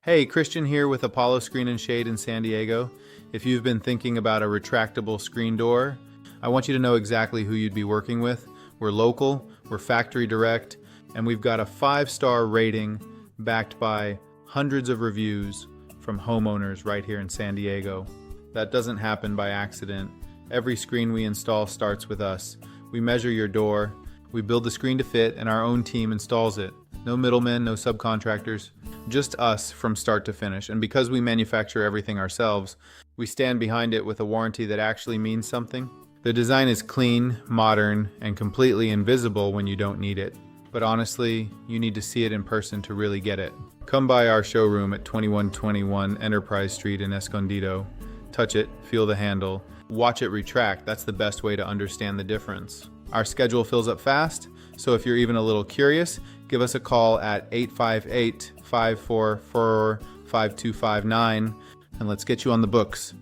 Hey, Christian here with Apollo Screen and Shade in San Diego. If you've been thinking about a retractable screen door, I want you to know exactly who you'd be working with. We're local, we're factory direct, and we've got a 5-star rating backed by hundreds of reviews from homeowners right here in San Diego. That doesn't happen by accident. Every screen we install starts with us. We measure your door, we build the screen to fit, and our own team installs it. No middlemen, no subcontractors, just us from start to finish. And because we manufacture everything ourselves, we stand behind it with a warranty that actually means something. The design is clean, modern, and completely invisible when you don't need it. But honestly, you need to see it in person to really get it. Come by our showroom at 2121 Enterprise Street in Escondido. Touch it, feel the handle, watch it retract. That's the best way to understand the difference. Our schedule fills up fast, so if you're even a little curious, give us a call at 858-544-5259 and let's get you on the books.